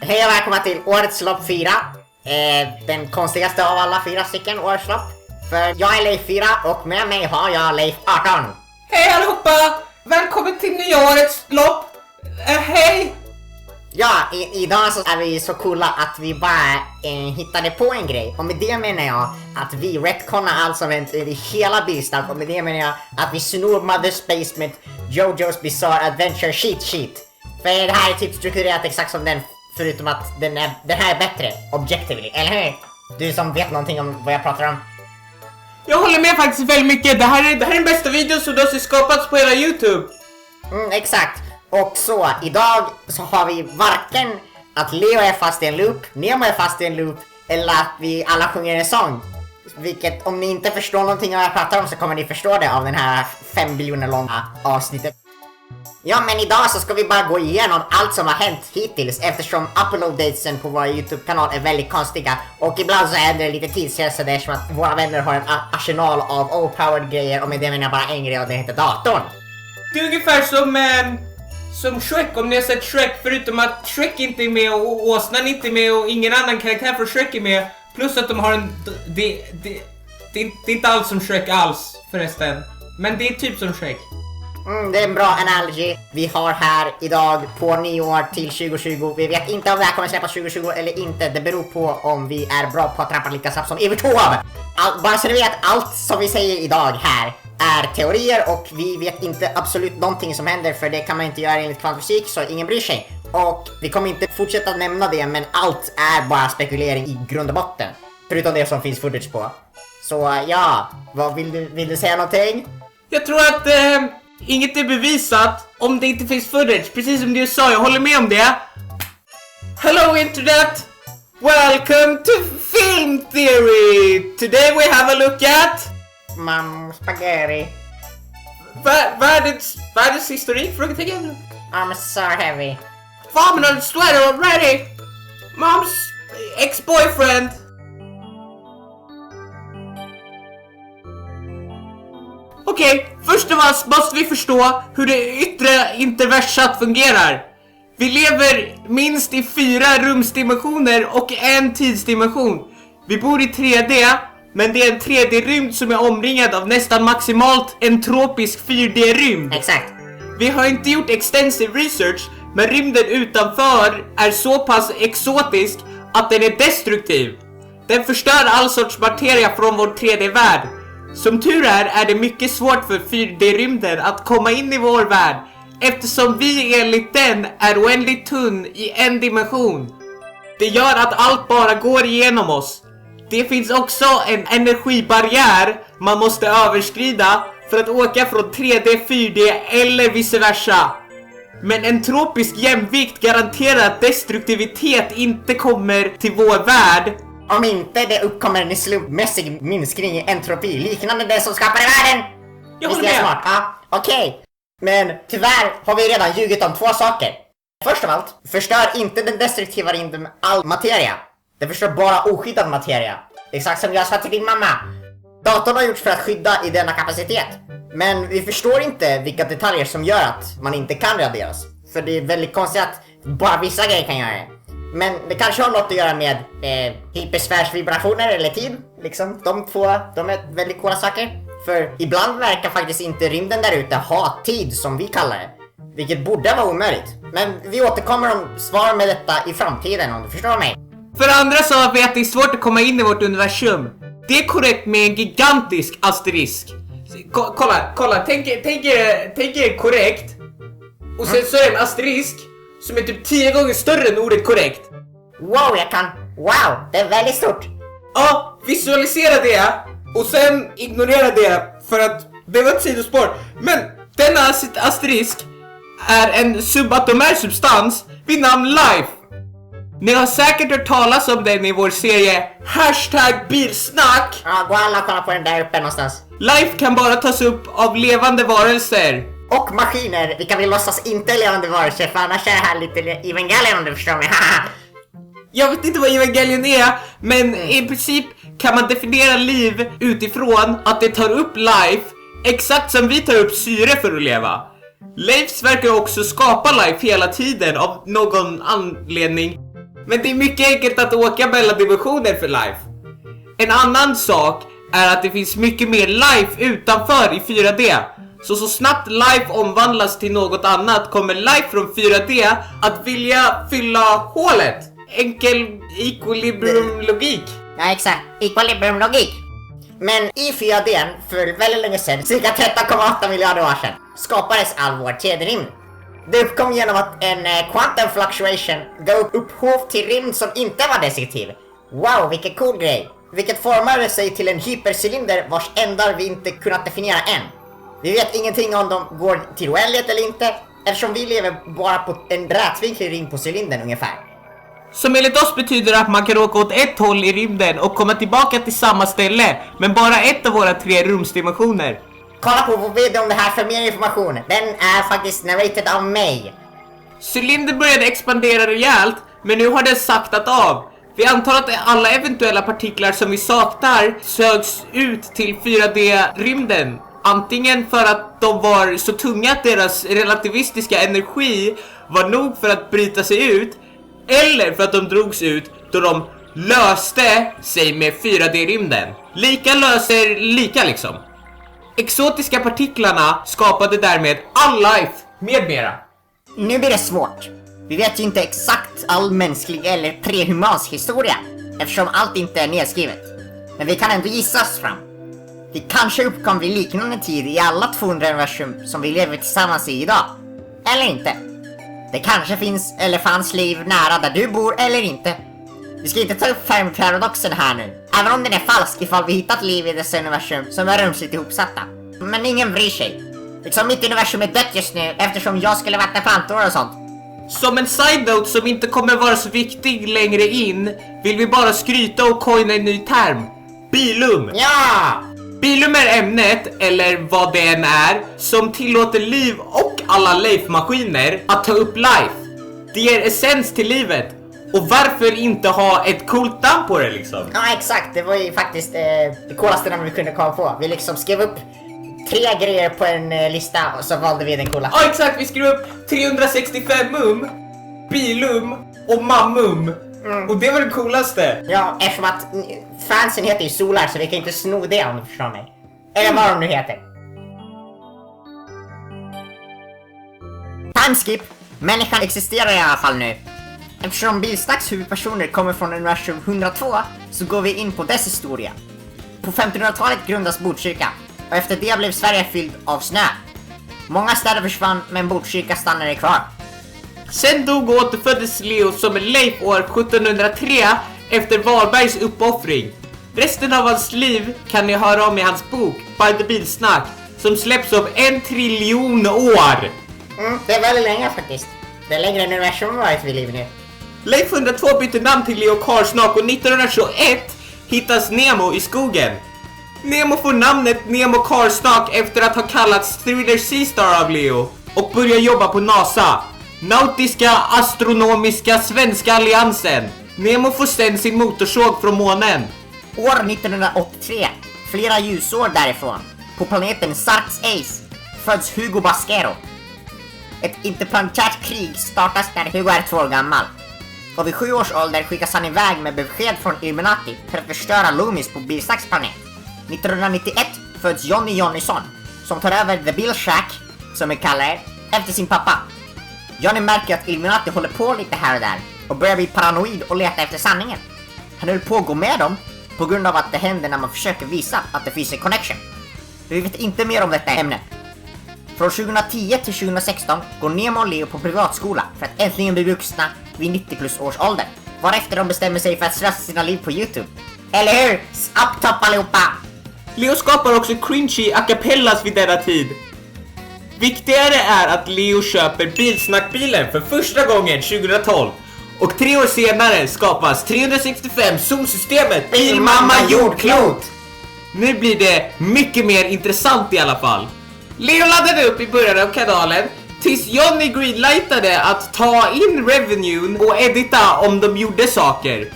Hej och välkomna till årets lopp 4. Den konstigaste av alla 4 stycken årets lopp. För jag är Leif 4 och med mig har jag Leif 18. Hej allihopa! Välkommen till nyårets lopp! Hej! Ja, idag så är vi så coola att vi bara hittade på en grej. Och med det menar jag att vi retconnar allt som hänt i hela Beastars. Och med det menar jag att vi snor Mother's Basement, Jojo's Bizarre Adventure Cheat Sheet. För det här är typ strukturerat exakt som den, förutom att den här är bättre, objectively, eller hur? Du som vet någonting om vad jag pratar om. Jag håller med faktiskt väldigt mycket. Det här är den bästa videon som har skapats på hela YouTube. Exakt. Och så, idag så har vi varken att Leo är fast i en loop, Nemo är fast i en loop, eller att vi alla sjunger en sång. Vilket, om ni inte förstår någonting av vad jag pratar om så kommer ni förstå det av den här 5 biljoner långa avsnittet. Ja, men idag så ska vi bara gå igenom allt som har hänt hittills eftersom upload-datesen på vår YouTube-kanal är väldigt konstiga. Och ibland så är det lite tidsresor som att våra vänner har en arsenal av overpowered grejer och med det menar jag bara en grej och det heter datorn. Det är ungefär som Shrek, om ni har sett Shrek, förutom att Shrek inte är med och åsnan inte är med och ingen annan karaktär från Shrek är med. Plus att de har en... Det är inte alls som Shrek alls förresten. Men det är typ som Shrek. Det är en bra analogy. Vi har här idag på nyår till 2020. Vi vet inte om det här kommer släppas 2020 eller inte. Det beror på om vi är bra på att trappa lika snabbt som Evert Taube. Bara så ni vet, allt som vi säger idag här är teorier och vi vet inte absolut någonting som händer, för det kan man inte göra enligt kvantfysik, så ingen bryr sig. Och vi kommer inte fortsätta nämna det, men allt är bara spekulering i grund och botten. Förutom det som finns footage på. Så ja, vad vill du säga någonting? Jag tror att inget är bevisat om det inte finns footage. Precis som du sa, jag håller med om det. Hello internet! Welcome to Film Theory! Today we have a look at... Spaghetti. Världens historik? Frågetecken? I'm so heavy. Vomit on the sweater already! Mom's ex-boyfriend! Okej, först av allt måste vi förstå hur det yttre interversat fungerar. Vi lever minst i 4 rumsdimensioner och en tidsdimension. Vi bor i 3D, men det är en 3D-rymd som är omringad av nästan maximalt en tropisk 4D-rymd. Exakt. Vi har inte gjort extensive research, men rymden utanför är så pass exotisk att den är destruktiv. Den förstör all sorts materia från vår 3D-värld. Som tur är det mycket svårt för 4D-rymden att komma in i vår värld, eftersom vi enligt den är oändligt tunn i en dimension. Det gör att allt bara går igenom oss. Det finns också en energibarriär man måste överskrida för att åka från 3D, 4D eller vice versa. Men en tropisk jämvikt garanterar att destruktivitet inte kommer till vår värld. Om inte det uppkommer en slumpmässig minskning i entropi liknande det som skapade världen. Jag Visst håller är jag med. smart? Ja, okej. Men tyvärr har vi redan ljugit om 2 saker. Först av allt, förstör inte den destruktiva rymden med all materia. Den förstör bara oskyddad materia. Exakt som jag sa till din mamma. Datorn har gjorts för att skydda i denna kapacitet. Men vi förstår inte vilka detaljer som gör att man inte kan raderas. För det är väldigt konstigt att bara vissa grejer kan göra det. Men det kanske har något att göra med hypersfärsvibrationer eller tid. Liksom, de är väldigt coola saker. För ibland verkar faktiskt inte rymden där ute ha tid som vi kallar det. Vilket borde vara omöjligt. Men vi återkommer om svar med detta i framtiden, om du förstår mig. För andra sa vi att det är svårt att komma in i vårt universum. Det är korrekt med en gigantisk asterisk. Kolla, tänk er korrekt. Och sen så är det en asterisk som är typ 10 gånger större än ordet korrekt. Wow, wow, det är väldigt stort. Ja, visualisera det och sen ignorera det för att det var ett sidospår. Men denna asterisk är en subatomär substans vid namn Life. Ni har säkert hört talas om den i vår serie #bilsnack. Ja, gå alla och kolla på den där uppe någonstans. Life kan bara tas upp av levande varelser. Och maskiner, vilka vi låtsas inte är levande varelser, för annars är det här lite Evangelion om du förstår mig. Jag vet inte vad Evangelion är, men i princip kan man definiera liv utifrån att det tar upp life, exakt som vi tar upp syre för att leva. Leifs verkar också skapa life hela tiden av någon anledning. Men det är mycket enkelt att åka mellan dimensioner för life. En annan sak är att det finns mycket mer life utanför i 4D. Så snabbt life omvandlas till något annat kommer life från 4D att vilja fylla hålet. Enkel equilibrium-logik. Ja, exakt. Equilibrium-logik. Men i 4D för väldigt länge sedan, cirka 13,8 miljarder år sedan, skapades all vår kedjerymd. Det uppkom genom att en quantum fluctuation gav upphov till rymd som inte var destruktiv. Wow, vilken cool grej. Vilket formade sig till en hypercylinder vars ändar vi inte kunnat definiera än. Vi vet ingenting om de går till oändlighet eller inte, eftersom vi lever bara på en rätvinklig ring på cylindern ungefär. Som enligt oss betyder att man kan åka åt ett håll i rymden och komma tillbaka till samma ställe, men bara ett av våra 3 rumsdimensioner. Kolla på vår video om det här för mer information. Den är faktiskt narrated av mig. Cylindern började expandera rejält, men nu har den saktat av. Vi antar att alla eventuella partiklar som vi saknar sögs ut till 4D-rymden. Antingen för att de var så tunga att deras relativistiska energi var nog för att bryta sig ut, eller för att de drogs ut då de löste sig med 4D-rymden. Lika löser lika liksom. Exotiska partiklarna skapade därmed all life med mera. Nu blir det svårt. Vi vet ju inte exakt all mänsklig eller prehumans historia, eftersom allt inte är nedskrivet. Men vi kan ändå gissa oss fram. Vi kanske uppkom vid liknande tid i alla 200 universum som vi lever tillsammans i idag. Eller inte. Det kanske finns eller fanns liv nära där du bor eller inte. Vi ska inte ta upp Fermi-paradoxen här nu, även om den är falsk ifall vi hittat liv i dessa universum som är rumsligt ihopsatta. Men ingen bryr sig. Liksom mitt universum är dött just nu eftersom jag skulle vattna plantor och sånt. Som en side-note som inte kommer vara så viktig längre in vill vi bara skryta och coina en ny term. Bilum. Ja! Bilum är ämnet, eller vad det än är, som tillåter liv och alla life-maskiner att ta upp life. Det ger essens till livet. Och varför inte ha ett coolt namn på det liksom? Ja, exakt. Det var ju faktiskt det coolaste namn vi kunde komma på. Vi liksom skrev upp 3 grejer på en lista och så valde vi den coolaste. Ja, exakt. Vi skrev upp 365 Bilum och Mammum. Och det var det coolaste. Ja, eftersom att fansen heter ju Solar så vi kan inte sno det om du förstår mig. Eller vad de nu heter. Timeskip. Människan existerar i alla fall nu. Eftersom Bilsnacks huvudpersoner kommer från universum 102 så går vi in på dess historia. På 1500-talet grundas Botkyrka och efter det blev Sverige fylld av snö. Många städer försvann men Botkyrka stannade kvar. Sen dog och återföddes Leo som en Leif år 1703 efter Varbergs uppoffring. Resten av hans liv kan ni höra om i hans bok By the Bilsnack som släpps om 1 triljon år. Det är väldigt länge faktiskt. Det är längre än universum varit vid liv nu. Leif 102 bytte namn till Leo Karsnak och 1921 hittas Nemo i skogen. Nemo får namnet Nemo Karsnak efter att ha kallats Thriller Seastar av Leo och börjar jobba på NASA. Nautiska Astronomiska Svenska Alliansen. Nemo får sen sin motorsåg från månen. År 1983, flera ljusår därifrån, på planeten Sarx Ace, föds Hugo Basquero. Ett interplanetärt krig startas när Hugo är 2 år gammal. Och vid 7 års ålder skickas han iväg med besked från Illuminati för att förstöra Loomis på Bilsnacks planet. 1991 föds Johnny Johnnyson, som tar över The Bill Shack, som vi kallar det, efter sin pappa. Johnny märker att Illuminati håller på lite här och där och börjar bli paranoid och leta efter sanningen. Han höll på att gå med dem på grund av att det händer när man försöker visa att det finns en connection. Vi vet inte mer om detta ämne. Från 2010 till 2016 går Nemo och Leo på privatskola för att äntligen bli vuxna vid 90 plus års ålder. Varefter de bestämmer sig för att slösa sina liv på YouTube. Eller hur? Up top allihopa! Leo skapar också cringy a cappellas vid denna tid. Viktigare är att Leo köper Bilsnackbilen för första gången 2012. Och 3 år senare skapas 365 solsystemet Bilmamma jordklot! Nu blir det mycket mer intressant i alla fall. Leo laddade upp i början av kanalen tills Johnny greenlightade att ta in revenuen och edita om de gjorde saker.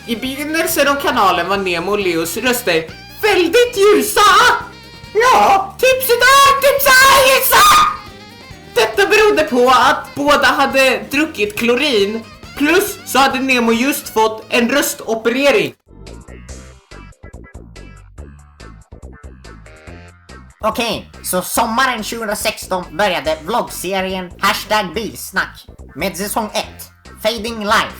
I begynnelsen av kanalen var Nemo och Leos röster väldigt ljusa. Ja, typ sådär ljusa. Detta berodde på att båda hade druckit klorin Plus så hade Nemo just fått en röstoperering. Okej, så sommaren 2016 började vloggserien #bilsnack med säsong 1, Fading Life.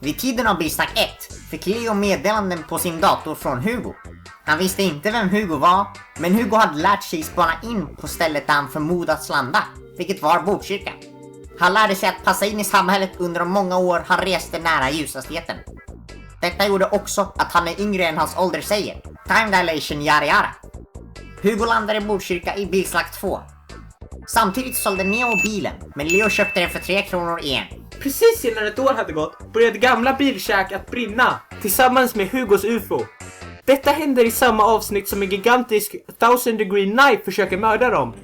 Vid tiden av Bilsnack 1 fick Leo meddelanden på sin dator från Hugo. Han visste inte vem Hugo var, men Hugo hade lärt sig spana in på stället där han förmodats landa, vilket var Botkyrka. Han lärde sig att passa in i samhället under de många år han reste nära ljushastigheten. Detta gjorde också att han är yngre än hans ålder säger. Time dilation yara yara. Hugo landade i Botkyrka i Bilsnack 2. Samtidigt sålde Nemo bilen, men Leo köpte den för 3 kronor igen. Precis innan ett år hade gått började gamla bilkäk att brinna tillsammans med Hugos UFO. Detta händer i samma avsnitt som en gigantisk 1000 degree knife försöker mörda dem.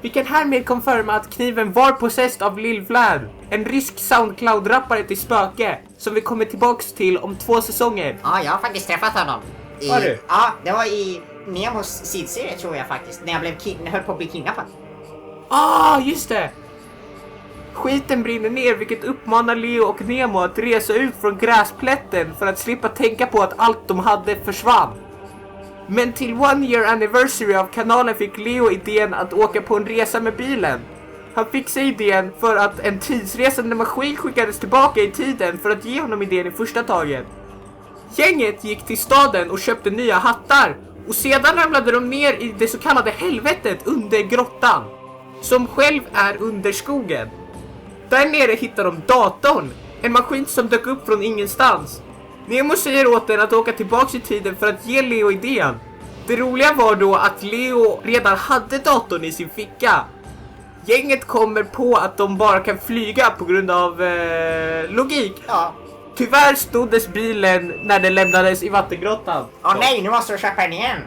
Vi kan härmed konfirma att kniven var possessed av Lil Vlad, en rysk Soundcloud-rappare till spöke, som vi kommer tillbaks till om 2 säsonger. Ja, jag har faktiskt träffat honom. Har du? Ja, det var i Nemos sidserie tror jag faktiskt, när jag höll på att bli kidnappad. Just det! Skiten brinner ner, vilket uppmanar Leo och Nemo att resa ut från gräsplätten för att slippa tänka på att allt de hade försvann. Men till 1 year anniversary av kanalen fick Leo idén att åka på en resa med bilen. Han fick sig idén för att en tidsresande maskin skickades tillbaka i tiden för att ge honom idén i första taget. Gänget gick till staden och köpte nya hattar, och sedan ramlade de ner i det så kallade helvetet under grottan, som själv är under skogen. Där nere hittar de datorn, en maskin som dök upp från ingenstans. Nemo säger åt den att åka tillbaka i tiden för att ge Leo idén. Det roliga var då att Leo redan hade datorn i sin ficka. Gänget kommer på att de bara kan flyga på grund av logik. Ja. Tyvärr stoddes bilen när den lämnades i vattengrottan. Nej, nu måste du köpa den igen.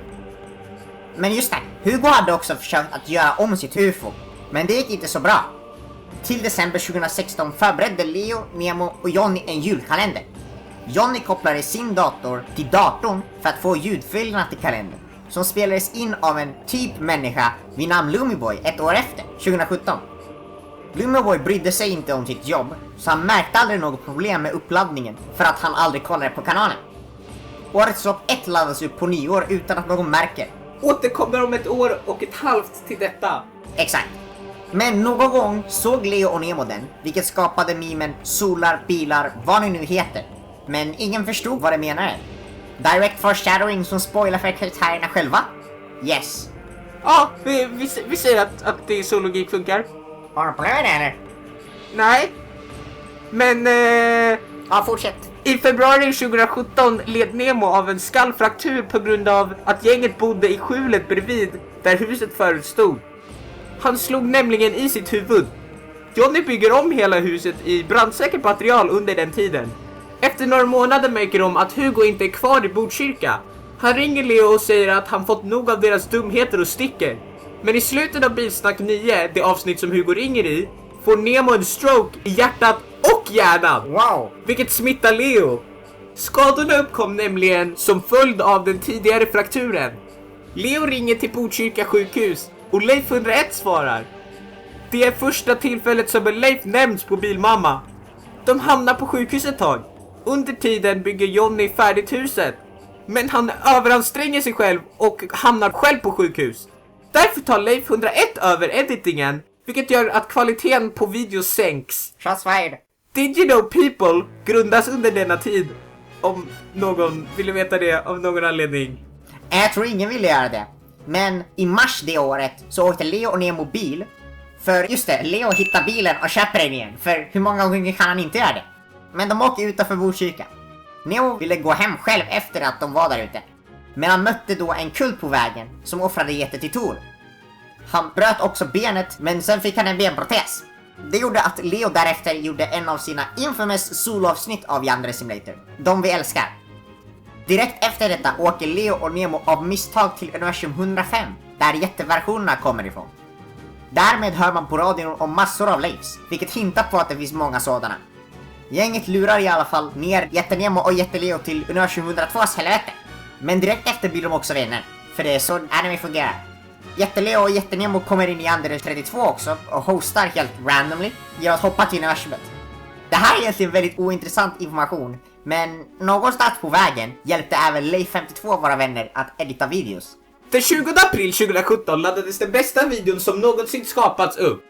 Men just det, Hugo hade också försökt att göra om sitt UFO, men det gick inte så bra. Till december 2016 förberedde Leo, Nemo och Johnny en julkalender. Johnny kopplade sin dator till datorn för att få ljudfilerna till kalendern, som spelades in av en typ människa vid namn Lumiboy ett år efter, 2017. Lumiboy brydde sig inte om sitt jobb, så han märkte aldrig något problem med uppladdningen för att han aldrig kollade på kanalen. Årets lopp 1 laddas upp på nyår utan att någon märker. Återkommer om 1 år och 1/2 till detta. Exakt. Men någon gång såg Leo och Nemo den, vilket skapade memen solar, bilar, vad ni nu heter. Men ingen förstod vad det menade. Direct foreshadowing som spoilar för karaktärerna själva? Yes. Ja, vi säger att det är så logik funkar. Har du problem med det eller? Nej. Men Ja, fortsätt. i februari 2017 led Nemo av en skallfraktur på grund av att gänget bodde i skjulet bredvid där huset förut stod. Han slog nämligen i sitt huvud. Johnny bygger om hela huset i brandsäkert material under den tiden. Efter några månader märker de att Hugo inte är kvar i Botkyrka. Han ringer Leo och säger att han fått nog av deras dumheter och sticker. Men i slutet av Bilsnack 9, det avsnitt som Hugo ringer i, får Nemo en stroke i hjärtat och hjärnan. Wow. Vilket smittar Leo. Skadorna uppkom nämligen som följd av den tidigare frakturen. Leo ringer till Botkyrka sjukhus och Leif 101 svarar. Det är första tillfället som en Leif nämns på Bilmamma. De hamnar på sjukhus ett tag. Under tiden bygger Johnny färdigt huset. Men han överanstränger sig själv och hamnar själv på sjukhus. Därför tar Leif 101 över editingen, vilket gör att kvaliteten på videos sänks. Shots fired. Did you know people grundas under denna tid? Om någon ville veta det av någon anledning. Jag tror ingen ville göra det. Men i mars det året så åkte Leo och Nemo bil. För just det, Leo hittar bilen och köper den igen. För hur många gånger kan han inte göra det? Men de åker utanför Botkyrka. Nemo ville gå hem själv efter att de var där ute. Men han mötte då en kult på vägen som offrade getter till Tor. Han bröt också benet, men sen fick han en benprotes. Det gjorde att Leo därefter gjorde en av sina infamous soloavsnitt av Yandere Simulator, de vi älskar. Direkt efter detta åker Leo och Nemo av misstag till universum 105, där jätteversionerna kommer ifrån. Därmed hör man på radion om massor av Leifs, vilket hintar på att det finns många sådana. Gänget lurar i alla fall ner Jätte-Nemo och Jätte-Leo till universum 102s helvete. Men direkt efter blir de också vänner, för det är så anime fungerar. Jätte-Leo och Jätte-Nemo kommer in i Yandere 32 också och hostar helt randomly genom att hoppa till universumet. Det här är egentligen väldigt ointressant information, men någonstans på vägen hjälpte även Leif 52 våra vänner att edita videos. Den 20 april 2017 laddades den bästa videon som någonsin skapats upp.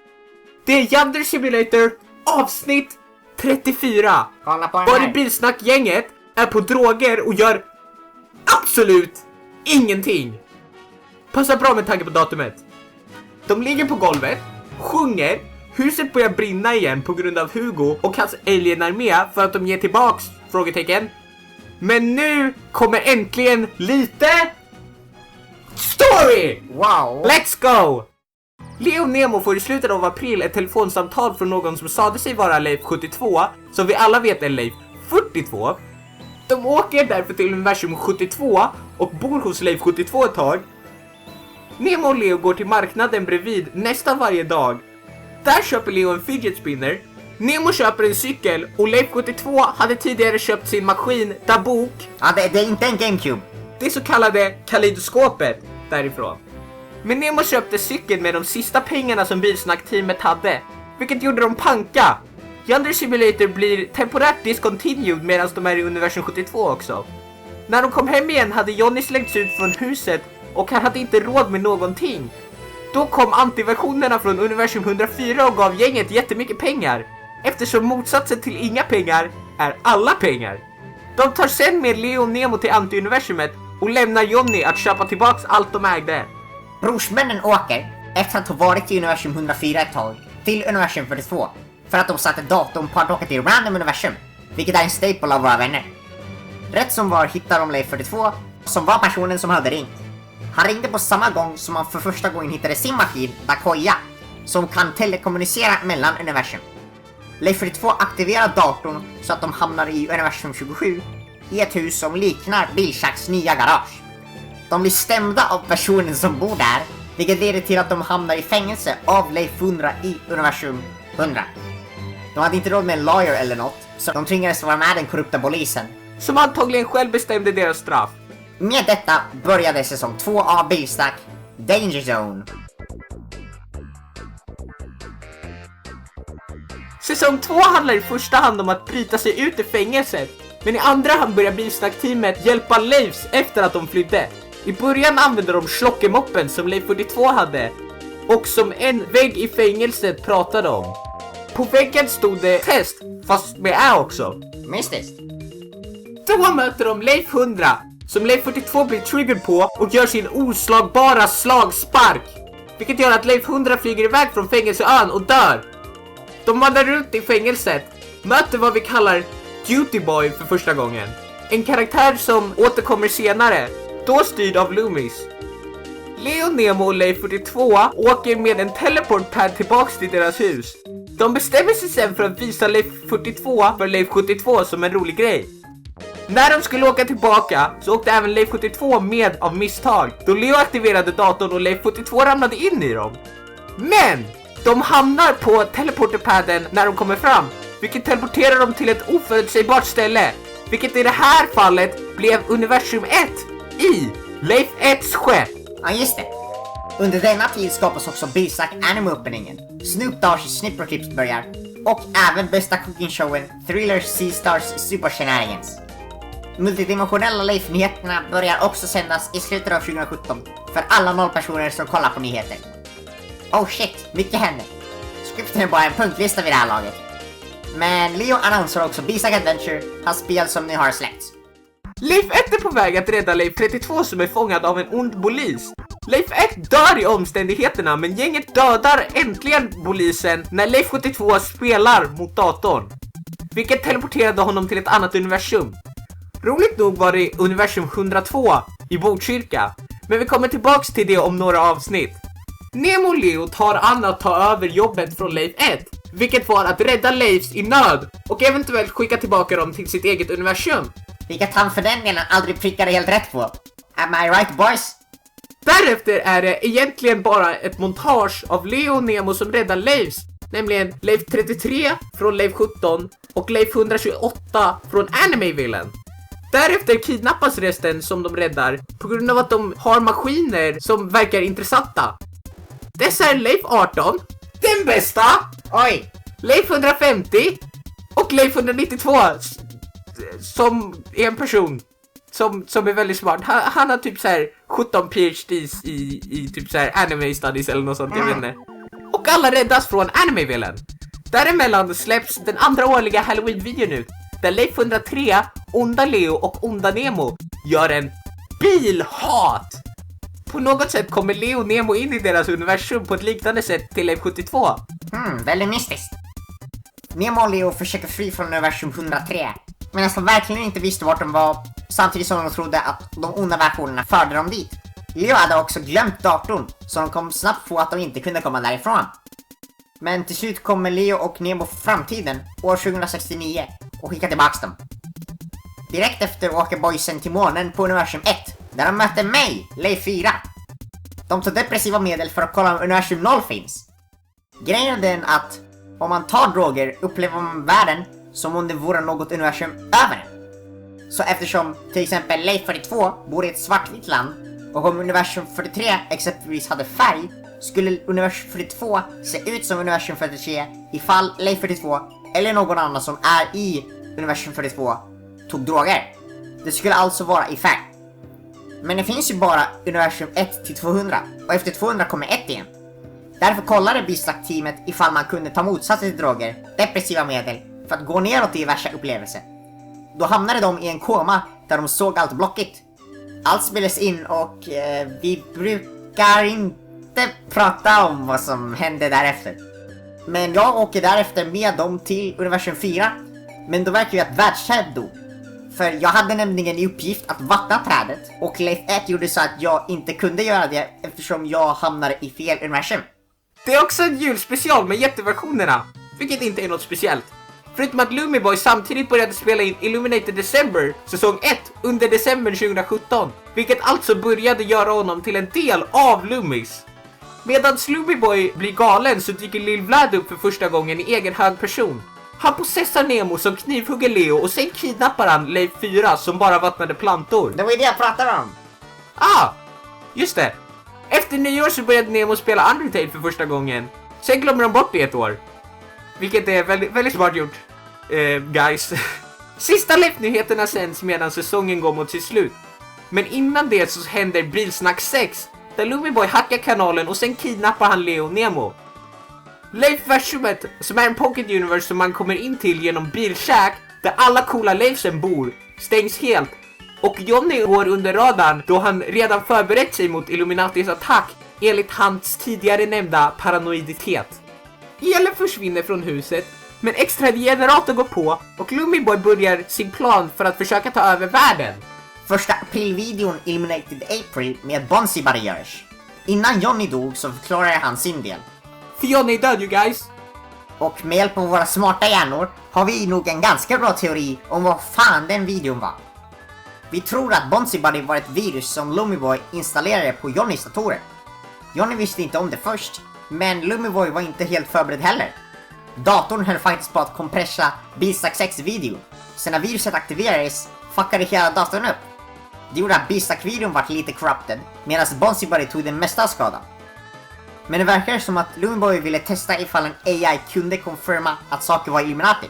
Det är Yander Simulator avsnitt 34. Kolla på den här. Bilsnack-gänget är på droger och gör absolut ingenting. Passar bra med tanke på datumet. De ligger på golvet, sjunger, huset börjar brinna igen på grund av Hugo och hans alien-armé för att de ger tillbaks, frågetecken. Men nu kommer äntligen lite story! Wow! Let's go! Leo och Nemo får i slutet av april ett telefonsamtal från någon som sade sig vara Leif 72, som vi alla vet är Leif 42. De åker därför till universum 72 och bor hos Leif 72 ett tag. Nemo och Leo går till marknaden bredvid nästan varje dag. Där köper Leo en fidget spinner. Nemo köper en cykel och Leif 72 hade tidigare köpt sin maskin Dabook. Ja, det är inte en GameCube. Det så kallade kaleidoskopet därifrån. Men Nemo köpte cykeln med de sista pengarna som Bilsnack-teamet hade, vilket gjorde dem panka. Yander Simulator blir temporärt discontinued medan de är i universum 72 också. När de kom hem igen hade Johnny slängts ut från huset och han hade inte råd med någonting. Då kom antiversionerna från universum 104 och gav gänget jättemycket pengar, eftersom motsatsen till inga pengar är alla pengar. De tar sen med Leo och Nemo till anti-universumet och lämnar Johnny att köpa tillbaks allt de ägde. Brorsmännen åker, efter att ha varit i universum 104 ett tag, till universum 42. För att de satte datorn på att åka till random universum, vilket är en staple av våra vänner. Rätt som var hittar de Leif 42, som var personen som hade ringt. Han ringde på samma gång som han för första gången hittade sin maskin, Dakoya, som kan telekommunicera mellan universum. Leif 42 aktiverar datorn så att de hamnar i universum 27, i ett hus som liknar Bilsnacks nya garage. De blir stämda av personen som bor där, vilket leder till att de hamnar i fängelse av Leif 100 i universum 100. De hade inte råd med en lawyer eller något, så de tvingades vara med den korrupta polisen. Som antagligen själv bestämde deras straff. Med detta började säsong 2 av Bilsnack, Danger Zone. Säsong 2 handlar i första hand om att bryta sig ut ur fängelset, men i andra hand börjar Bilsnack-teamet hjälpa Leifs efter att de flydde. I början använde de slockemoppen som Leif 42 hade och som en vägg i fängelset pratade om. På väggen stod det test, fast med ä också. Mystiskt. Då möter de Leif 100, som Leif 42 blir triggered på och gör sin oslagbara slagspark, vilket gör att Leif 100 flyger iväg från fängelseön och dör. De vandrar runt i fängelset, möter vad vi kallar Duty Boy för första gången. En karaktär som återkommer senare, då styrd av Loomis. Leo, Nemo och Leif 42 åker med en teleportpad tillbaks till deras hus. De bestämmer sig sen för att visa Leif 42 för Leif 72 som en rolig grej. När de skulle åka tillbaka så åkte även Leif 72 med av misstag, då Leo aktiverade datorn och Leif 72 ramlade in i dem. Men de hamnar på teleporterpadden när de kommer fram, vilket teleporterar dem till ett oförutsägbart ställe, vilket i det här fallet blev universum 1 i Leif 1s skepp. Ja, just det. Under denna tid skapas också Bilsnack Anime-öppningen, Snoop Dogg's Snipper Clips börjar, och även bästa cooking-showen Thriller Sea-Stars Super Shenanigans. Multidimensionella Leif-nyheterna börjar också sändas i slutet av 2017 för alla 0 personer som kollar på nyheter. Oh shit, mycket händer. Skriften är bara en punktlista vid det här laget. Men Leo annonserar också Bilsnack Adventure, hans spel som nu har släppts. Leif 1 är på väg att rädda Leif 32 som är fångad av en ond polis. Leif 1 dör i omständigheterna, men gänget dödar äntligen polisen när Leif 72 spelar mot datorn, vilket teleporterade honom till ett annat universum. Roligt nog var det universum 102 i Botkyrka, men vi kommer tillbaks till det om några avsnitt. Nemo och Leo tar an att ta över jobbet från Leif 1, vilket var att rädda Leifs i nöd och eventuellt skicka tillbaka dem till sitt eget universum. Vilket han för den delen aldrig prickade helt rätt på. Am I right, boys? Därefter är det egentligen bara ett montage av Leo och Nemo som räddar Leifs, nämligen Leif 33 från Leif 17 och Leif 128 från Anime-villen. Därefter kidnappas resten som de räddar på grund av att de har maskiner som verkar intressanta. Dessa är Leif 18, den bästa, Oj! Leif 150 och Och Leif 192 som är en person som är väldigt smart. Han har typ så här 17 PhDs i typ så här anime studies eller något sånt, jag vet inte. Och alla räddas från anime-velen. Däremellan släpps den andra årliga Halloween-videon ut, där Leif 103, Onda Leo och Onda Nemo gör en bilhat. På något sätt kommer Leo och Nemo in i deras universum på ett liknande sätt till Leif 72. Väldigt mystiskt. Nemo och Leo försöker fly från universum 103, medan de verkligen inte visste vart de var, samtidigt som de trodde att de onda versionerna förde dem dit. Leo hade också glömt datorn, så de kom snabbt på att de inte kunde komma därifrån. Men till slut kommer Leo och Nemo för framtiden, år 2069, och skickar tillbaks dem. Direkt efter åker boysen till månen på universum 1, där de möter mig, Leif 4. De tar depressiva medel för att kolla om universum 0 finns. Grejen är den att om man tar droger upplever man världen som om det vore något universum över den. Så eftersom till exempel Leif 42 bor i ett svartvitt land, och om universum 43 exempelvis hade färg, skulle universum 42 se ut som universum 43 ifall Leif 42 eller någon annan som är i universum 42 tog droger. Det skulle alltså vara i färg. Men det finns ju bara universum 1 till 200, och efter 200 kommer 1 igen. Därför kollade Bislack-teamet ifall man kunde ta motsatsen till droger, depressiva medel, för att gå neråt i diverse upplevelser. Då hamnade de i en koma där de såg allt blockigt. Allt spelades in och vi brukar inte prata om vad som hände därefter. Men jag åker därefter med dem till universum 4, men då verkar ju att världsträdet dog. För jag hade nämligen i uppgift att vattna trädet, och Leif 1 gjorde så att jag inte kunde göra det eftersom jag hamnade i fel universum. Det är också en julspecial med jätteversionerna, vilket inte är något speciellt. Förutom att Lumiboy samtidigt började spela in Illuminated December, säsong 1, under december 2017. Vilket alltså började göra honom till en del av Loomis. Medan Lumiboy blir galen så dyker Lil Vlad upp för första gången i egen hög person. Han possessar Nemo som knivhugger Leo, och sen kidnappar han Leif 4 som bara vattnade plantor. Det var ju det jag pratade om. Just det. Efter nyår så började Nemo spela Undertale för första gången. Sen glömmer de bort det ett år. Vilket är väldigt, väldigt smart gjort, guys. Sista Leif-nyheterna sänds medan säsongen går mot sitt slut. Men innan det så händer Bilsnack 6, där Lumiboy hackar kanalen och sen kidnappar han Leo och Nemo. Leif-versumet, som är en pocket universe som man kommer in till genom Bilshack, där alla coola Leifsen bor, stängs helt. Och Johnny går under radarn då han redan förberett sig mot Illuminatis attack enligt hans tidigare nämnda paranoiditet. Elen försvinner från huset, men extra generator går på och Lumiboy börjar sin plan för att försöka ta över världen. Första aprilvideon Illuminated April med Bonzi Buddy görs. Innan Johnny dog så förklarade han sin del. För Johnny är död, you guys. Och med hjälp av våra smarta hjärnor har vi nog en ganska bra teori om vad fan den videon var. Vi tror att Bonzi Buddy var ett virus som Lumiboy installerade på Johnnys datorer. Johnny visste inte om det först, men Lumiboy var inte helt förberedd heller. Datorn höll faktiskt på att kompressa Beastlack 6-video, så när viruset aktiverades fuckade hela datorn upp. Det gjorde att Beastlack-videon var lite corrupted, medan Bonzi Buddy tog den mesta skadan. Men det verkar som att Lumiboy ville testa ifall en AI kunde confirma att saker var Illuminati.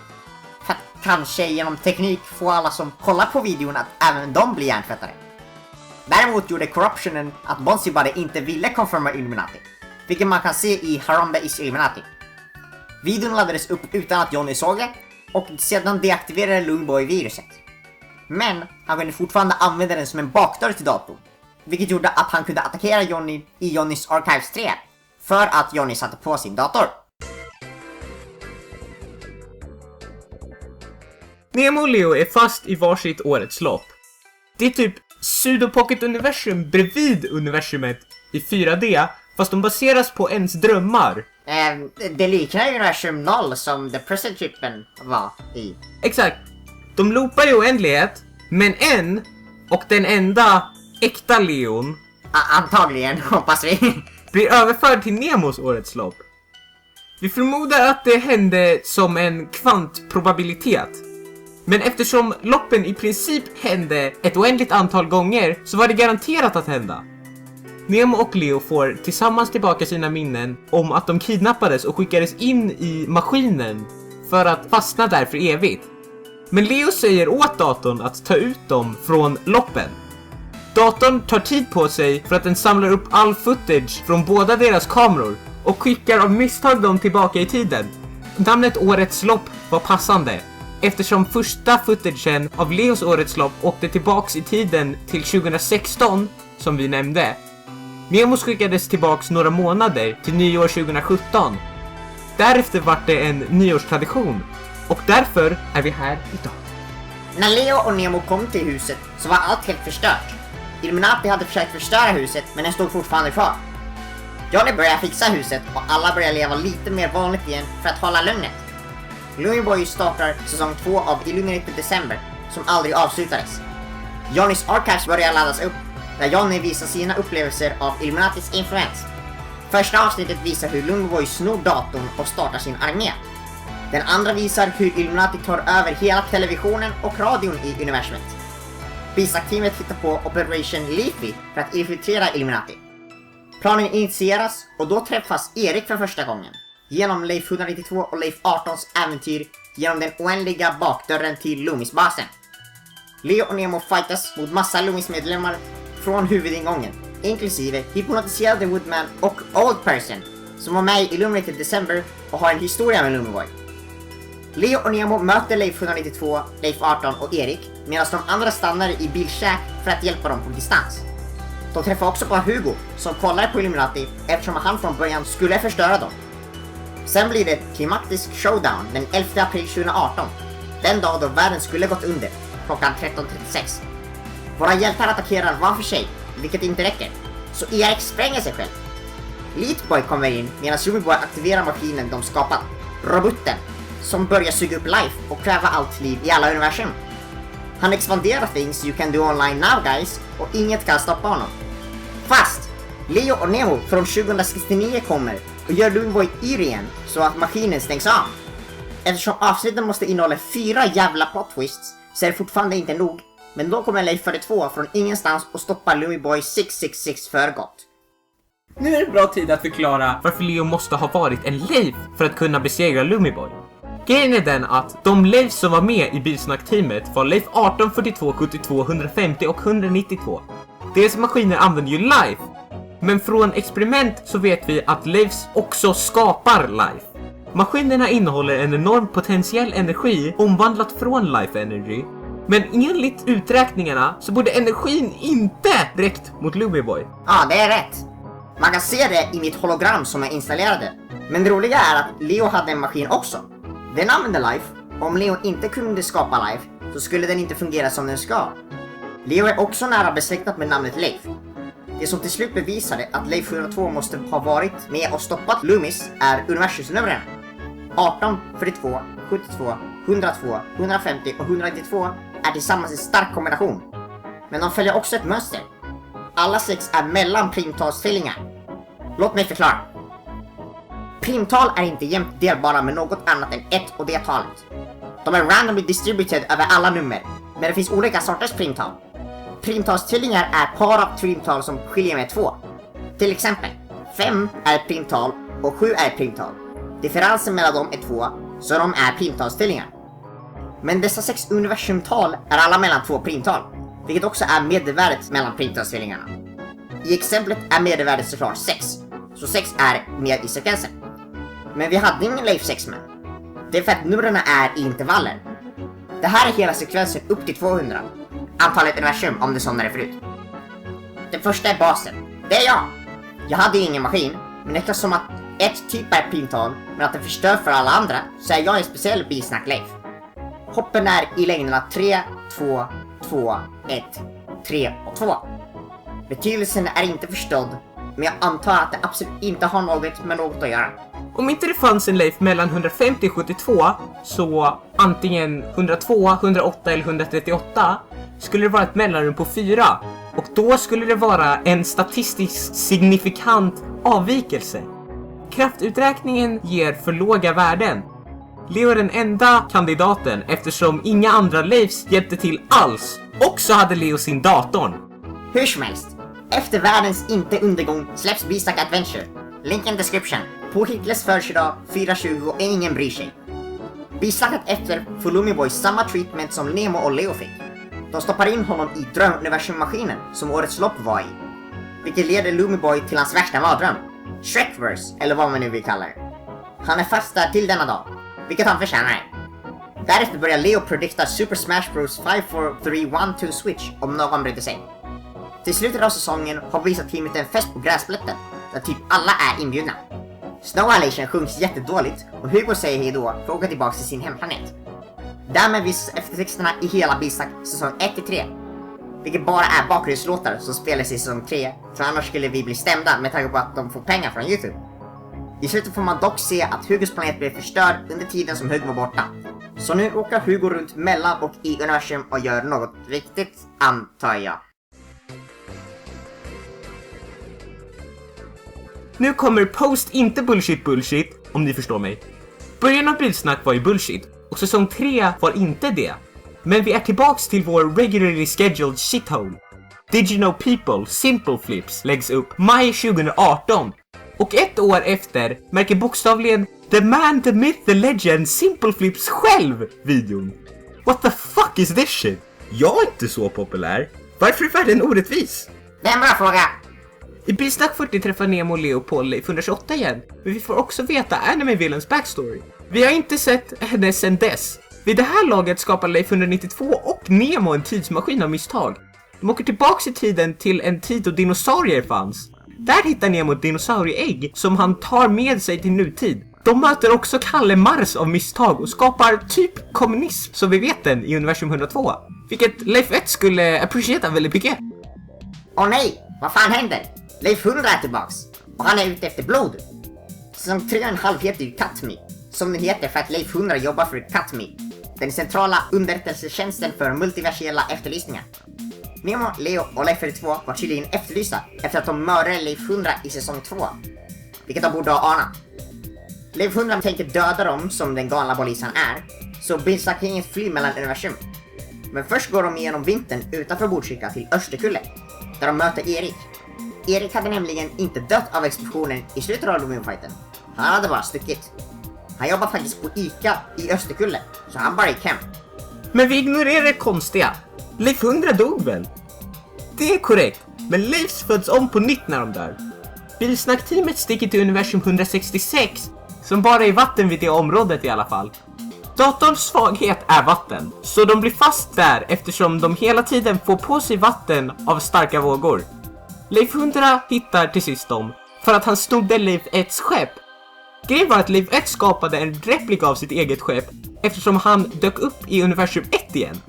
För att kanske genom teknik få alla som kollar på videon att även de blir hjärntvättade. Däremot gjorde corruptionen att Bonzi Buddy inte ville confirma Illuminati, vilket man kan se i Harambe is Illuminati. Videon laddades upp utan att Johnny såg det, och sedan deaktiverade Lumiboy viruset. Men han kunde fortfarande använda den som en bakdörr till datorn, vilket gjorde att han kunde attackera Johnny i Johnnys Archives 3, för att Johnny satte på sin dator. Nemo och Leo är fast i varsitt årets lopp. Det är typ pseudopocket-universum bredvid universumet i 4D, fast de baseras på ens drömmar. Det liknar universum 0 som The Present Trippen var i. Exakt. De loopar i oändlighet, men en och den enda äkta Leon Antagligen, hoppas vi. blir överförd till Nemos årets lopp. Vi förmodar att det hände som en kvantprobabilitet. Men eftersom loppen i princip hände ett oändligt antal gånger så var det garanterat att hända. Nemo och Leo får tillsammans tillbaka sina minnen om att de kidnappades och skickades in i maskinen för att fastna där för evigt. Men Leo säger åt datorn att ta ut dem från loppen. Datorn tar tid på sig för att den samlar upp all footage från båda deras kameror och skickar av misstag dem tillbaka i tiden. Namnet Årets lopp var passande eftersom första footagen av Leos Årets lopp åkte tillbaks i tiden till 2016 som vi nämnde. Nemo skickades tillbaks några månader till nyår 2017. Därefter var det en nyårstradition och därför är vi här idag. När Leo och Nemo kom till huset så var allt helt förstört. Illuminati hade försökt förstöra huset men den stod fortfarande kvar. Johnny började fixa huset och alla började leva lite mer vanligt igen för att hålla lugnet. Looneyboy startar säsong 2 av Illuminated December som aldrig avslutades. Johnnys archives börjar laddas upp där Johnny visar sina upplevelser av Illuminatis influens. Första avsnittet visar hur Looneyboy snor datorn och startar sin armé. Den andra visar hur Illuminati tar över hela televisionen och radion i universumet. Bisak-teamet hittar på Operation Leafy för att infiltrera Illuminati. Planen initieras och då träffas Erik för första gången. Genom Leif 192 och Leif 18s äventyr genom den oändliga bakdörren till Loomis-basen. Leo och Nemo fightas mot massa Loomis-medlemmar från huvudingången, inklusive hypnotiserade Woodman och Old Person som var med i Illuminated December och har en historia med Looneyboy. Leo och Nemo möter Leif 192, Leif 18 och Erik medan de andra stannar i Bill Shack för att hjälpa dem på distans. De träffar också på Hugo som kollar på Illuminati eftersom han från början skulle förstöra dem. Sen blir det ett klimaktisk showdown den 11 april 2018, den dag då världen skulle gått under, klockan 13:36. Våra hjältar attackerar var för sig, vilket inte räcker, så Erik spränger sig själv. Leetboy kommer in medan Rubyboy aktiverar maskinen de skapat, roboten, som börjar suga upp life och kräva allt liv i alla universum. Han expanderar things you can do online now guys och inget kan stoppa honom. Fast Leo och Nemo från 2069 kommer och gör Looneyboy yr igen så att maskinen stängs av. Eftersom avsnitten måste innehålla 4 jävla plot twists så är det fortfarande inte nog, men då kommer Leif 42 från ingenstans och stoppar Looneyboy 666 för gott. Nu är det bra tid att förklara varför Leo måste ha varit en Leif för att kunna besegra Looneyboy. Grejen är den att de Leif som var med i Bilsnack-teamet var Leif 18, 42, 72, 150 och 192. Deras maskiner använder ju life. Men från experiment så vet vi att Leifs också skapar life. Maskinerna innehåller en enorm potentiell energi omvandlat från life energy. Men enligt uträkningarna så borde energin inte räckt mot Looneyboy. Ja, det är rätt. Man kan se det i mitt hologram som jag installerade. Men det roliga är att Leo hade en maskin också. Den använde life. Om Leo inte kunde skapa life så skulle den inte fungera som den ska. Leo är också nära besläktat med namnet Leif. Det som till slut bevisade att Leif 102 måste ha varit med och stoppat Loomis är universumsnumren. 18, 42, 72, 102, 150 och 192 är tillsammans en stark kombination. Men de följer också ett mönster. Alla 6 är mellan primtalstvillingar. Låt mig förklara. Primtal är inte jämnt delbara med något annat än 1 och det talet. De är randomly distributed över alla nummer, men det finns olika sorters primtal. Primtalstvillingar är par av primtal som skiljer med 2. Till exempel, 5 är ett primtal och 7 är ett primtal. Differensen mellan dem är 2, så de är primtalstvillingar. Men dessa 6 universumtal är alla mellan 2 primtal, vilket också är medelvärdet mellan primtalstvillingarna. I exemplet är medelvärdet såklart 6, så 6 är med i sekvensen. Men vi hade ingen Leif 6 med. Det är för att numren är i intervaller. Det här är hela sekvensen upp till 200. Antalet universum om det som är förut. Den första är basen. Det är jag. Jag hade ingen maskin, men eftersom att ett typ är primtal men att den förstör för alla andra så är jag en speciell bisnack Leif. Hoppen är i längderna 3, 2, 2, 1, 3 och 2. Betydelsen är inte förstådd, men jag antar att det absolut inte har något med något att göra. Om inte det fanns en Leif mellan 150 och 72 så antingen 102, 108 eller 138 skulle det vara ett mellanrum på 4 och då skulle det vara en statistiskt signifikant avvikelse. Kraftuträkningen ger för låga värden. Leo är den enda kandidaten eftersom inga andra Leifs hjälpte till alls. Och så hade Leo sin datorn. Hur som helst, efter världens inte undergång släpps Bisak Adventure. Link in description. På Hitlers födelsedag 4:20 och ingen bryr sig. Bisnacket efter får Lumiboy samma treatment som Nemo och Leo fick. De stoppar in honom i drömuniversummaskinen som årets lopp var i. Vilket leder Lumiboy till hans värsta mardröm. Shrekverse, eller vad man nu vill kalla det. Han är fast där till denna dag, vilket han förtjänar. Därefter börjar Leo predikta Super Smash Bros 5, 4, 3, 1, 2 Switch om någon brydde sig. Till slutet av säsongen har Blizzard-teamet en fest på gräsplätten där typ alla är inbjudna. Snow Halation sjungs jättedåligt och Hugo säger hej då för att åka tillbaka till sin hemplanet. Därmed visas eftertexterna i hela Blizzard säsong 1-3. Vilket bara är bakgrundslåtar som spelas i säsong 3, för annars skulle vi bli stämda med tanke på att de får pengar från YouTube. I slutet får man dock se att Hugos planet blev förstörd under tiden som Hugo var borta. Så nu åker Hugo runt mellan och i universum och gör något riktigt, antar jag. Nu kommer post inte bullshit, om ni förstår mig. Början av Bilsnack var ju bullshit, och säsong 3 var inte det. Men vi är tillbaks till vår regularly scheduled shithole. Did you know people, Simple Flips, läggs upp maj 2018. Och ett år efter märker bokstavligen The Man, The Myth, The Legend, Simple Flips själv videon. What the fuck is this shit? Jag är inte så populär. Varför är världen orättvis? Det är en bra fråga. I Bilsnack 40 träffar Nemo, Leo och Polly 128 igen. Men vi får också veta Anime Villains backstory. Vi har inte sett henne sedan dess. Vid det här laget skapar Leif 192 och Nemo en tidsmaskin av misstag. De åker tillbaks i tiden till en tid då dinosaurier fanns. Där hittar Nemo ett dinosaurieägg som han tar med sig till nutid. De möter också Kalle Mars av misstag och skapar typ kommunism som vi vet den i universum 102. Vilket Leif 1 skulle appreciera väldigt mycket. Åh nej, vad fan händer? Leif 100 är tillbaks och han är ute efter blod. Säsong 3,5 heter ju Katmi, som den heter för att Leif 100 jobbar för Katmi, den centrala underrättelsetjänsten för multiversella efterlysningar. Nemo, Leo och Leif 42 var tydligen efterlysta efter att de mördade Leif 100 i säsong 2, vilket de borde ha anat. Leif 100 tänker döda dem som den galna polisan är, så Blizzard kan inget fly mellan universum. Men först går de igenom vintern utanför Botkyrka till Österkulle, där de möter Erik. Erik hade nämligen inte dött av explosionen i slutet av Lumion-fighten. Han hade bara stuckit. Han jobbar faktiskt på Ica i Österkulle, så han bara gick hem. Men vi ignorerar det konstiga. Leif 100 dog väl? Det är korrekt, men Leifs föds om på nytt när de dör. Bilsnack-teamet sticker till universum 166, som bara är vatten vid det området i alla fall. Datorns svaghet är vatten, så de blir fast där eftersom de hela tiden får på sig vatten av starka vågor. Leif 100 hittar till sist dem, för att han snodde Leif 1s skepp. Grejen var att Leif 1 skapade en replika av sitt eget skepp eftersom han dök upp i universum 1 igen.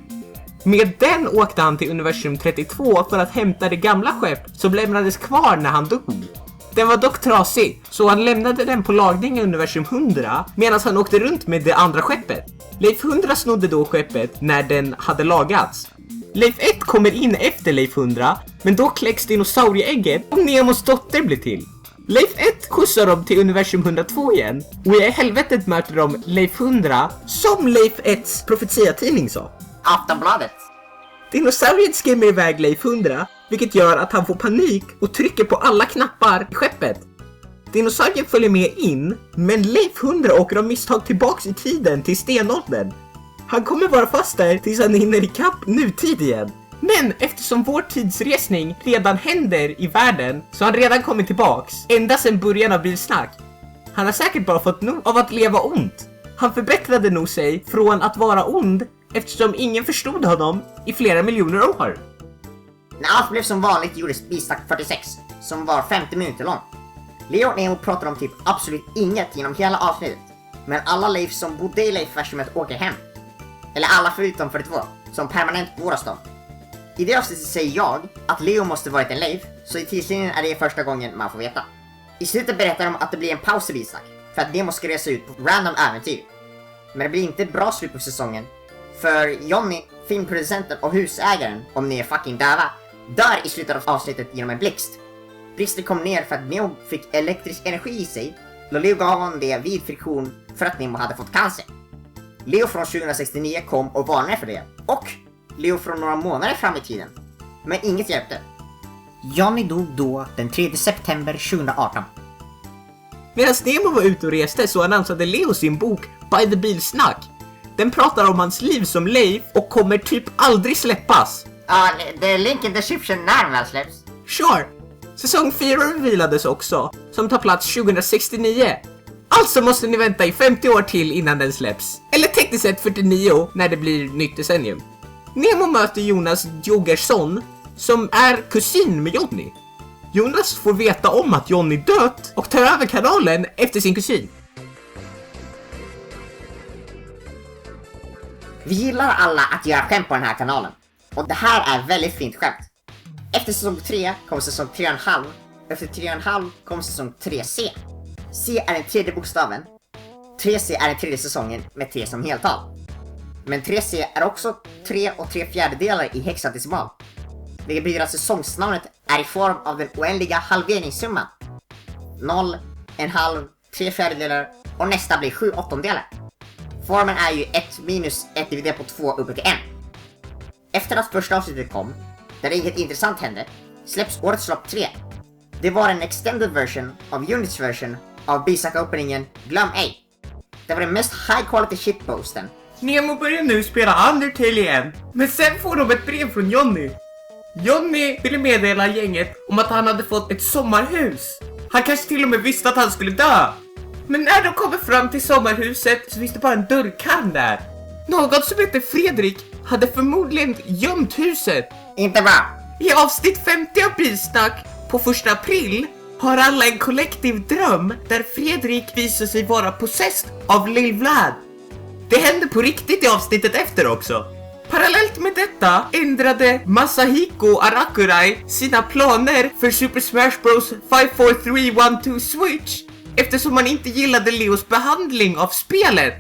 Med den åkte han till universum 32 för att hämta det gamla skepp som lämnades kvar när han dog. Den var dock trasig, så han lämnade den på lagring i universum 100 medan han åkte runt med det andra skeppet. Leif 100 snodde då skeppet när den hade lagats. Leif 1 kommer in efter Leif 100, men då kläcks dinosaurieägget och Nemos dotter blir till. Leif 1 skjutsar dem till universum 102 igen, och i helvetet möter de Leif 100, som Leif 1s profetiatidning sa. Aftonbladet. Dinosauriet skrämmer iväg Leif 100, vilket gör att han får panik och trycker på alla knappar i skeppet. Dinosaurien följer med in, men Leif 100 åker av misstag tillbaks i tiden till stenåldern. Han kommer vara fast där tills han hinner ikapp nutid igen. Men eftersom vår tidsresning redan händer i världen så har han redan kommit tillbaks, ända sedan början av Bilsnack. Han har säkert bara fått nog av att leva ont. Han förbättrade nog sig från att vara ond eftersom ingen förstod honom i flera miljoner år. När allt blev som vanligt gjordes Bilsnack 46, som var 50 minuter lång. Leo och Nemo pratar om typ absolut inget genom hela avsnittet, men alla Leif som bodde i Leif-versumet åker hem. Eller alla förutom 42, som permanent bor hos dem. I det avsnittet säger jag att Leo måste varit en Leif, så i tidslinjen är det första gången man får veta. I slutet berättar de att det blir en paus i Bilsnack, för att Nemo ska resa ut på random äventyr. Men det blir inte ett bra slut på säsongen, för Johnny, filmproducenten och husägaren, om ni är fucking döva, dör i slutet av avsnittet genom en blixt. Blixten kom ner för att Nemo fick elektrisk energi i sig, och Leo gav honom det vid friktion för att Nemo hade fått cancer. Leo från 2069 kom och varnade för det, och Leo från några månader fram i tiden. Men inget hjälpte. Johnny dog då den 3 september 2018. Medan Nemo var ute och reste så annonsade Leo sin bok By the Bilsnack, Den pratar om hans liv som Leif och kommer typ aldrig släppas. Ja, det är Link in the Description när den väl släpps. Sure. Säsong 4 revealades också, som tar plats 2069. Alltså måste ni vänta i 50 år till innan den släpps. Eller tekniskt sett 49 när det blir nytt decennium. Nemo möter Jonas Jogersson, som är kusin med Johnny. Jonas får veta om att Johnny dött och tar över kanalen efter sin kusin. Vi gillar alla att göra skämt på den här kanalen. Och det här är väldigt fint skämt. Efter säsong 3 kom säsong 3,5. Efter 3,5 kom säsong 3C. C är den tredje bokstaven. 3C är den tredje säsongen med 3 som heltal. Men 3C är också 3 3/4 i hexadecimal. Vilket betyder att säsongsnamnet är i form av den oändliga halveringssumman. 0, 1/2, 3/4 och nästa blir 7/8. Formen är ju 1 minus 1 dividerat på 2 uppe till 1. Efter att första avsnittet kom, där inget intressant hände, släpps årets lopp 3. Det var en extended version av Units version av Bisaka-openingen Glöm ej. Det var den mest high quality shitposten. Nemo börjar nu spela Undertale igen, men sen får de ett brev från Johnny. Johnny ville meddela gänget om att han hade fått ett sommarhus. Han kanske till och med visste att han skulle dö. Men när de kommer fram till sommarhuset så finns det bara en dörrkarm där. Någon som heter Fredrik hade förmodligen gömt huset. Inte bra. I avsnitt 50 av Bilsnack på 1 april har alla en kollektiv dröm där Fredrik visar sig vara possessed av Lil Vlad. Det händer på riktigt i avsnittet efter också. Parallellt med detta ändrade Masahiko Arakurai sina planer för Super Smash Bros 54312 Switch eftersom han inte gillade Leos behandling av spelet.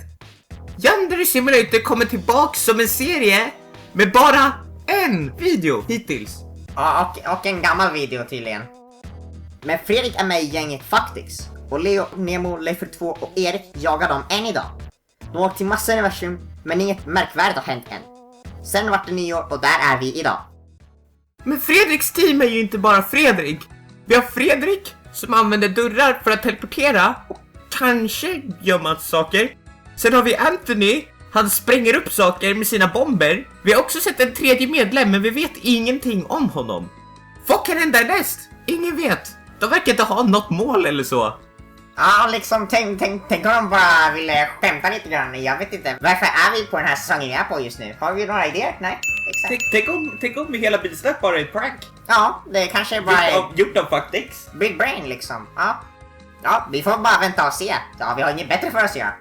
Yandere Simulator kommer tillbaks som en serie med bara en video hittills. Ja, och en gammal video tydligen. Men Fredrik är med i gänget Factix. Och Leo, Nemo, Leifer 2 och Erik jagar dem än idag. De har åkt till massa universum, men inget märkvärdigt har hänt än. Sen vart det nyår och där är vi idag. Men Fredriks team är ju inte bara Fredrik. Vi har Fredrik som använder dörrar för att teleportera och kanske gömma saker. Sen har vi Anthony, han spränger upp saker med sina bomber. Vi har också sett en tredje medlem men vi vet ingenting om honom. Vad kan hända näst? Ingen vet. De verkar inte ha något mål eller så. Ja, liksom tänk om de bara ville skämta lite grann. Jag vet inte. Varför är vi på den här säsongen vi är på just nu? Har vi några idéer? Nej, exakt. Tänk om hela Bilsnack bara är ett prank. Ja, det kanske bara är Gjort av Factix. Big Brain liksom. Ja, vi får bara vänta och se. Ja, vi har inget bättre för oss att göra.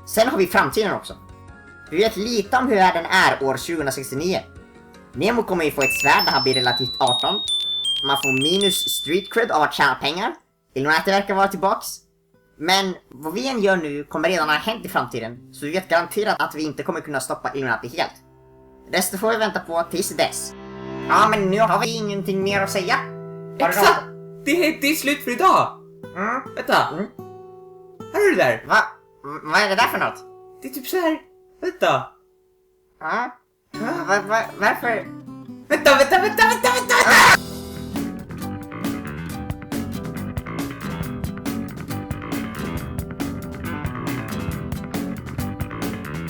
Sen har vi framtiden också. Vi vet lite om hur världen är år 2069. Nemo kommer ju få ett svärd när han blir relativt 18. Man får minus street cred av att tjäna pengar. Illuminati verkar vara tillbaks. Men vad vi än gör nu kommer redan ha hänt i framtiden. Så vi vet garanterat att vi inte kommer kunna stoppa Illuminati helt. Resten får vi vänta på tills dess. Ja, men nu har vi ingenting mer att säga. Exakt! Det är slut för idag. Vänta. Hör du det där? Vad är det där för något? Det är typ så här. Vänta. Ja. Varför? Vänta.